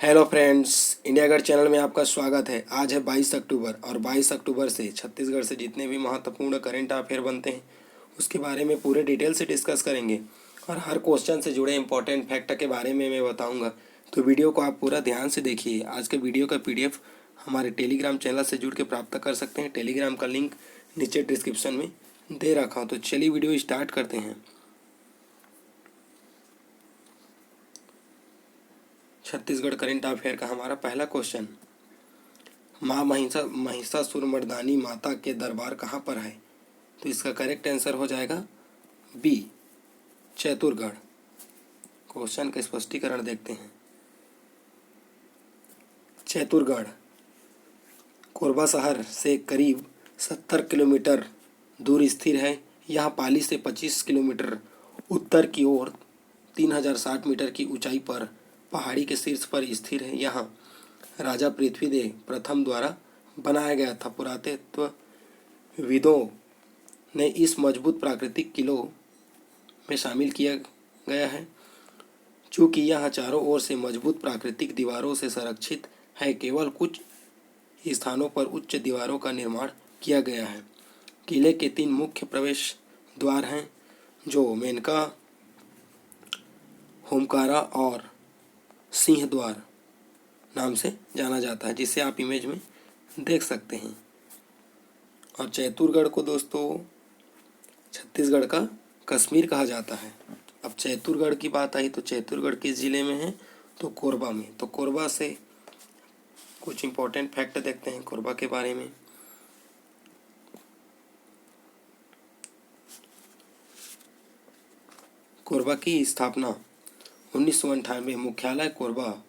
Hello friends, India Gate channel में आपका स्वागत है। आज है 22 अक्टूबर और 22 अक्टूबर से छत्तीसगढ़ से जितने भी महत्वपूर्ण करेंट अफेयर बनते हैं उसके बारे में पूरे डिटेल से डिस्कस करेंगे और हर क्वेश्चन से जुड़े इंपॉर्टेंट फैक्ट के बारे में मैं बताऊंगा। तो वीडियो को आप पूरा ध्यान से देखिए। आज के वीडियो का PDF हमारे टेलीग्राम चैनल से जुड़ के प्राप्त कर सकते हैं। टेलीग्राम का लिंक नीचे डिस्क्रिप्शन में दे रखा हूँ। तो चलिए वीडियो स्टार्ट करते हैं। छत्तीसगढ़ करेंट अफेयर का हमारा पहला क्वेश्चन, माँ महिषासुरमर्दानी माता के दरबार कहाँ पर है? तो इसका करेक्ट आंसर हो जाएगा बी, चैतुरगढ़। क्वेश्चन का स्पष्टीकरण देखते हैं। चैतुरगढ़ कोरबा शहर से करीब 70 किलोमीटर दूर स्थिर है। यह पाली से 25 किलोमीटर उत्तर की ओर 3060 मीटर की ऊंचाई पर पहाड़ी के शीर्ष पर स्थिर है। यहाँ राजा पृथ्वीदेव प्रथम द्वारा बनाया गया था। पुरातत्वविदों ने इस मजबूत प्राकृतिक किलों में शामिल किया गया है। चूँकि यह चारों ओर से मजबूत प्राकृतिक दीवारों से संरक्षित है, केवल कुछ स्थानों पर उच्च दीवारों का निर्माण किया गया है। किले के 3 मुख्य प्रवेश द्वार हैं, जो मेनका, होमकारा और सिंह द्वार नाम से जाना जाता है, जिसे आप इमेज में देख सकते हैं। और चैतुरगढ़ को दोस्तों छत्तीसगढ़ का कश्मीर कहा जाता है। अब चैतुरगढ़ की बात आई तो चैतुरगढ़ किस जिले में है? तो कोरबा में। तो कोरबा से कुछ इंपॉर्टेंट फैक्ट देखते हैं कोरबा के बारे में। कोरबा की स्थापना 1998 मुख्यालय कोरबा,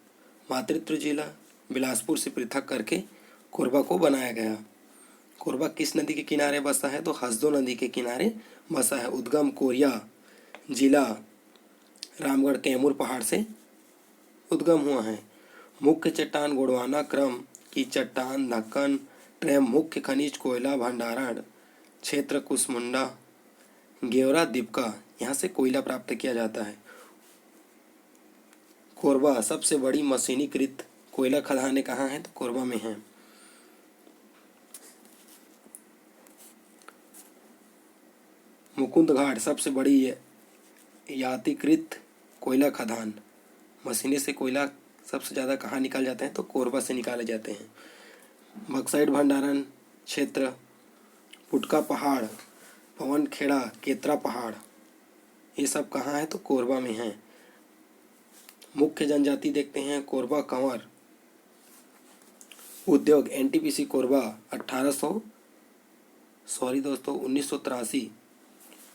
मातृत्व जिला बिलासपुर से पृथक करके कोरबा को बनाया गया। कोरबा किस नदी के किनारे बसा है? तो हसदो नदी के किनारे बसा है। उद्गम कोरिया जिला रामगढ़ कैमूर पहाड़ से उद्गम हुआ है। मुख्य चट्टान गोंडवाना क्रम की चट्टान, ढक्कन ट्रैम, मुख्य खनिज कोयला भंडारण क्षेत्र कुसमुंडा, गेवरा, दीपका, यहाँ से कोयला प्राप्त किया जाता है। कोरबा सबसे बड़ी मशीनीकृत कोयला खदानें कहाँ हैं? तो कोरबा में हैं। मुकुंद घाट सबसे बड़ी यात्रीकृत कोयला खदान। मशीने से कोयला सबसे ज़्यादा कहाँ निकाल जाते हैं? तो कोरबा से निकाले जाते हैं। बक्साइट भंडारण क्षेत्र पुटका पहाड़, पवन खेड़ा, केतरा पहाड़, ये सब कहाँ है? तो कोरबा में हैं। मुख्य जनजाति देखते हैं। कोरबा कंवर उद्योग NTPC कोरबा 1983।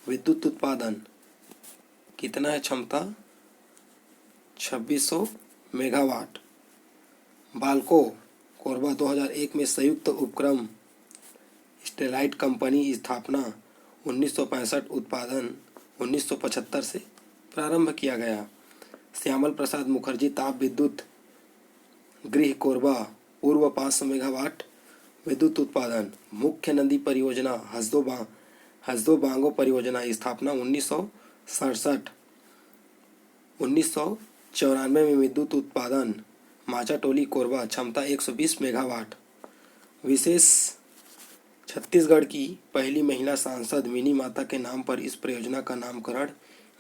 विद्युत उत्पादन कितना है? क्षमता 2600 मेगावाट। बाल्को कोरबा 2001 में संयुक्त उपक्रम स्टेलाइट कंपनी स्थापना 1965। उत्पादन 1975 से प्रारंभ किया गया। श्यामल प्रसाद मुखर्जी ताप विद्युत गृह कोरबा पूर्व 500 मेगावाट विद्युत उत्पादन। मुख्य नदी परियोजना हसदो बांगो परियोजना स्थापना 1967। 1994 में विद्युत उत्पादन माचाटोली कोरबा क्षमता 120 मेगावाट। विशेष छत्तीसगढ़ की पहली महिला सांसद मिनी माता के नाम पर इस परियोजना का नामकरण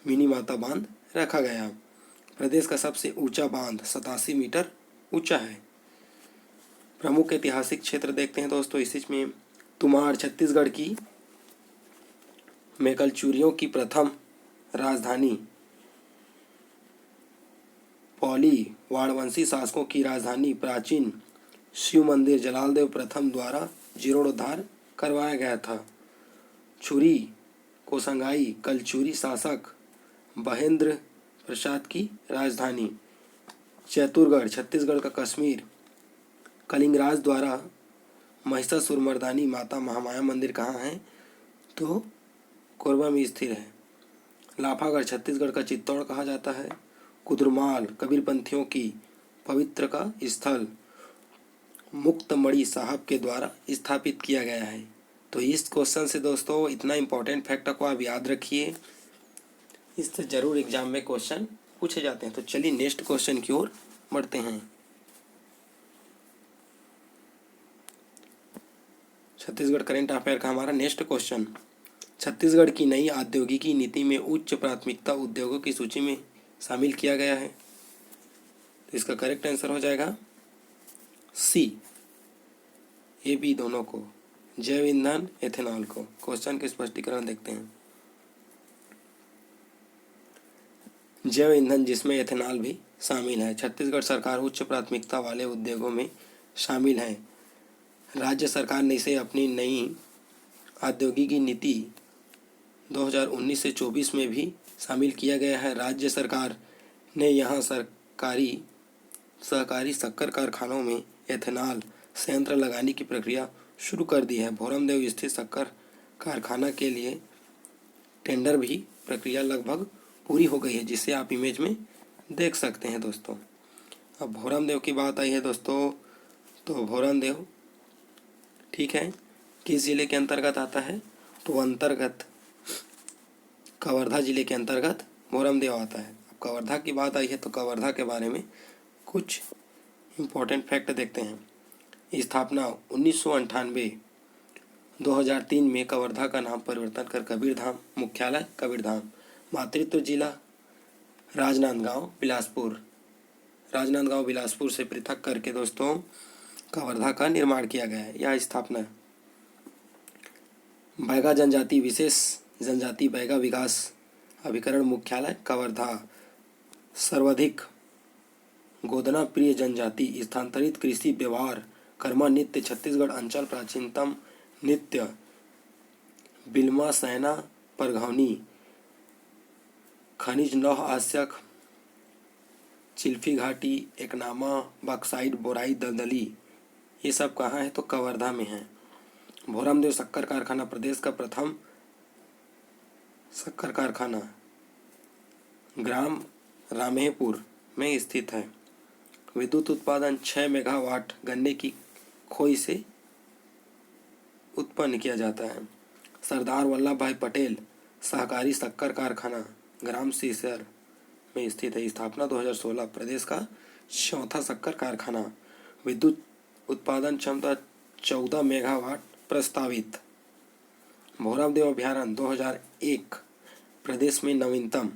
मिनी माता बांध रखा गया। प्रदेश का सबसे ऊंचा बांध 87 मीटर ऊंचा है। प्रमुख ऐतिहासिक क्षेत्र देखते हैं दोस्तों इसी में। तुमाड़ छत्तीसगढ़ की मेकलचूरियों की प्रथम राजधानी, पौली वाणवंशी शासकों की राजधानी, प्राचीन शिव मंदिर जलालदेव प्रथम द्वारा जीर्णोद्धार करवाया गया था। छुरी कोसंगाई कलचुरी शासक महेंद्र प्रसाद की राजधानी। चैतुरगढ़ छत्तीसगढ़ का कश्मीर, कलिंगराज द्वारा महिषासुरमर्दानी माता महामाया मंदिर कहाँ है? तो कोरबा में स्थिर है। लाफागढ़ छत्तीसगढ़ का चित्तौड़ कहा जाता है। कुद्रुमाल कबीरपंथियों की पवित्र का स्थल मुक्तमणि साहब के द्वारा स्थापित किया गया है। तो इस क्वेश्चन से दोस्तों इतना इंपॉर्टेंट फैक्ट को आप याद रखिए, इससे ज़रूर एग्जाम में क्वेश्चन पूछे जाते हैं। तो चलिए नेक्स्ट क्वेश्चन की ओर बढ़ते हैं। छत्तीसगढ़ करंट अफेयर का हमारा नेक्स्ट क्वेश्चन, छत्तीसगढ़ की नई औद्योगिकी नीति में उच्च प्राथमिकता उद्योगों की सूची में शामिल किया गया है। तो इसका करेक्ट आंसर हो जाएगा सी, ए बी दोनों को, जैव ईंधन एथेनॉल को। क्वेश्चन के स्पष्टीकरण देखते हैं। जैव ईंधन जिसमें एथेनॉल भी शामिल है, छत्तीसगढ़ सरकार उच्च प्राथमिकता वाले उद्योगों में शामिल है। राज्य सरकार ने इसे अपनी नई औद्योगिकी नीति 2019 से 24 में भी शामिल किया गया है। राज्य सरकार ने यहाँ सहकारी शक्कर कारखानों में एथेनॉल संयंत्र लगाने की प्रक्रिया शुरू कर दी है। भोरमदेव स्थित शक्कर कारखाना के लिए टेंडर भी प्रक्रिया लगभग पूरी हो गई है, जिसे आप इमेज में देख सकते हैं दोस्तों। अब भोरमदेव की बात आई है दोस्तों, तो भोरमदेव ठीक है किस जिले के अंतर्गत आता है, तो अंतर्गत कवर्धा जिले के अंतर्गत भोरमदेव आता है। अब कवर्धा की बात आई है तो कवर्धा के बारे में कुछ इम्पोर्टेंट फैक्ट देखते हैं। स्थापना 1998 2003 में कवर्धा का नाम परिवर्तन कर कबीरधाम, मुख्यालय कबीरधाम, मातृत्व जिला राजनांदगांव बिलासपुर से पृथक करके दोस्तों कवर्धा का निर्माण किया गया है। यह स्थापना बैगा जनजाति विशेष जनजाति बैगा विकास अभिकरण मुख्यालय कवर्धा, सर्वाधिक गोदना प्रिय जनजाति स्थानांतरित कृषि व्यवहार कर्मा नृत्य छत्तीसगढ़ अंचल प्राचीनतम नृत्य बिल्मा सैना परघौनी खनिज लौह आवश्यक चिल्फी घाटी एकनामा बॉक्साइट बोराई दलदली, ये सब कहाँ है तो कवर्धा में है। भोरमदेव शक्कर कारखाना प्रदेश का प्रथम शक्कर कारखाना ग्राम रामेपुर में स्थित है। विद्युत उत्पादन 6 मेगावाट गन्ने की खोई से उत्पन्न किया जाता है। सरदार वल्लभ भाई पटेल सहकारी शक्कर कारखाना ग्राम सीसर में स्थित है। स्थापना 2016, प्रदेश का चौथा शक्कर कारखाना, विद्युत उत्पादन क्षमता 14 मेगावाट प्रस्तावित। भोरमदेव अभयारण्य 2001, प्रदेश में नवीनतम।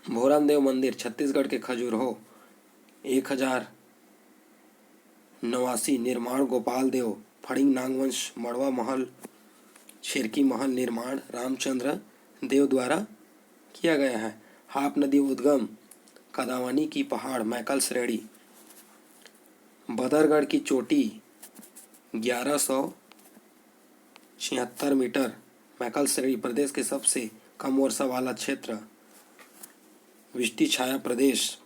भोरमदेव मंदिर छत्तीसगढ़ के खजुराहो 1089, निर्माण गोपाल देव फड़िंग नागवंश, मड़वा महल शेरकी महल निर्माण रामचंद्र देव द्वारा किया गया है। हाप नदी उद्गम कदावानी की पहाड़ मैकल श्रेणी। बदरगढ़ की चोटी 1176 मीटर मैकल श्रेणी, प्रदेश के सबसे कम वर्षा वाला क्षेत्र वृष्टि छाया प्रदेश।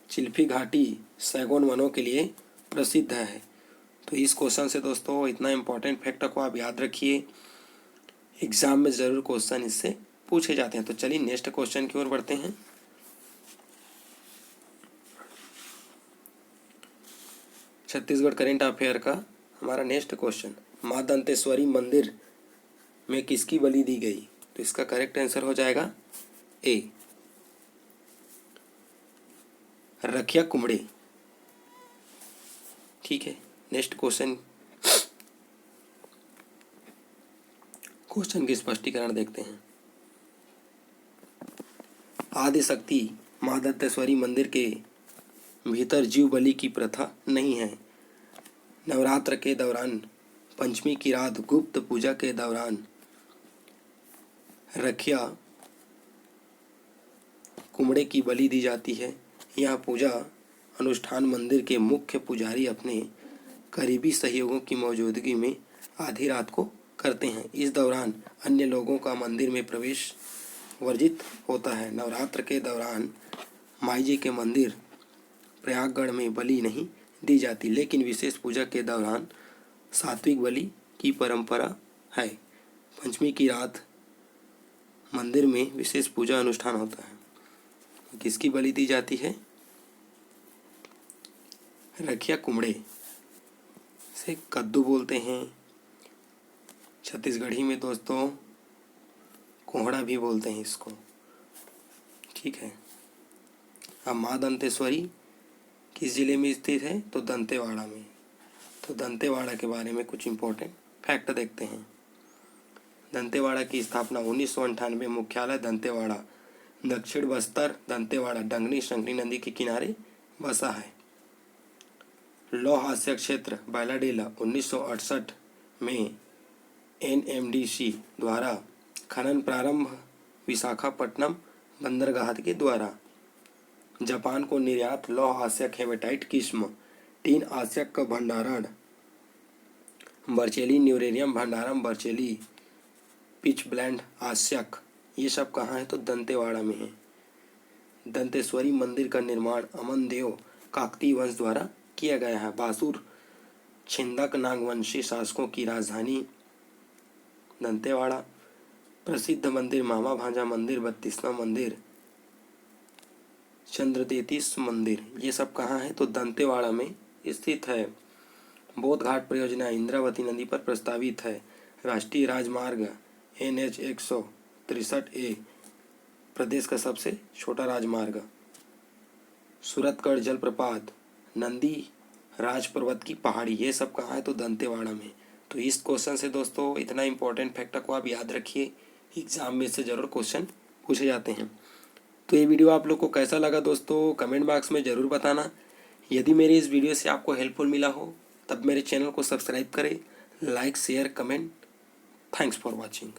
चिल्फी घाटी सैगोन वनों के लिए प्रसिद्ध है। तो इस क्वेश्चन से दोस्तों इतना इम्पोर्टेंट फैक्ट को आप याद रखिए, एग्जाम में ज़रूर क्वेश्चन इससे पूछे जाते हैं। तो चलिए नेक्स्ट क्वेश्चन की ओर बढ़ते हैं। छत्तीसगढ़ करेंट अफेयर का हमारा नेक्स्ट क्वेश्चन, माँ दंतेश्वरी मंदिर में किसकी बलि दी गई, तो इसका करेक्ट आंसर हो जाएगा ए, रखिया कुमड़े। ठीक है, नेक्स्ट क्वेश्चन के स्पष्टीकरण देखते हैं। आदिशक्ति माँ दंतेश्वरी मंदिर के भीतर जीव बलि की प्रथा नहीं है। नवरात्र के दौरान पंचमी की रात गुप्त पूजा के दौरान रखिया कुमड़े की बलि दी जाती है। यह पूजा अनुष्ठान मंदिर के मुख्य पुजारी अपने करीबी सहयोगों की मौजूदगी में आधी रात को करते हैं। इस दौरान अन्य लोगों का मंदिर में प्रवेश वर्जित होता है। नवरात्र के दौरान माई जी के मंदिर प्रयागगढ़ में बलि नहीं दी जाती, लेकिन विशेष पूजा के दौरान सात्विक बलि की परंपरा है। पंचमी की रात मंदिर में विशेष पूजा अनुष्ठान होता है। किसकी बलि दी जाती है, रखिया कुमड़े से कद्दू बोलते हैं। छत्तीसगढ़ी में दोस्तों कोहड़ा भी बोलते हैं इसको। ठीक है, अब माँ दंतेश्वरी किस जिले में स्थित है, तो दंतेवाड़ा में। तो दंतेवाड़ा के बारे में कुछ इम्पोर्टेंट फैक्ट देखते हैं। दंतेवाड़ा की स्थापना 1998, मुख्यालय दंतेवाड़ा, दक्षिण बस्तर, दंतेवाड़ा डंगनी शंकरी नदी के किनारे बसा है। लौह हास्य क्षेत्र बैलाडीला 1968 में NMDC द्वारा खनन प्रारंभ, विशाखापट्टनम बंदरगाह के द्वारा। जापान को निर्यात लौह आस्यक हेमेटाइट किस्म, टीन आस्यक का भंडारण, बर्चेली न्यूरेनियम भंडारम बर्चेली, पिच ब्लेंड आस्यक, ये सब कहाँ है तो दंतेवाड़ा में है। दंतेश्वरी मंदिर का निर्माण अमन देव काकतीय वंश द्वारा किया गया है। बासुर छिंदक नागवंशी शासकों की राजधानी दंतेवाड़ा। प्रसिद्ध मंदिर मामा भांजा मंदिर, 32वां मंदिर, चंद्रदेतीस मंदिर, ये सब कहाँ है तो दंतेवाड़ा में स्थित है। बोध घाट परियोजना इंद्रावती नदी पर प्रस्तावित है। राष्ट्रीय राजमार्ग NH 163A प्रदेश का सबसे छोटा राजमार्ग। सूरतगढ़ जलप्रपात, नंदी राज पर्वत की पहाड़ी, ये सब कहाँ है तो दंतेवाड़ा में। तो इस क्वेश्चन से दोस्तों इतना इंपॉर्टेंट फैक्ट को आप याद रखिए, एग्जाम में से ज़रूर क्वेश्चन पूछे जाते हैं। तो ये वीडियो आप लोग को कैसा लगा दोस्तों, कमेंट बॉक्स में ज़रूर बताना। यदि मेरी इस वीडियो से आपको हेल्पफुल मिला हो तब मेरे चैनल को सब्सक्राइब करें, like share comment. Thanks for watching.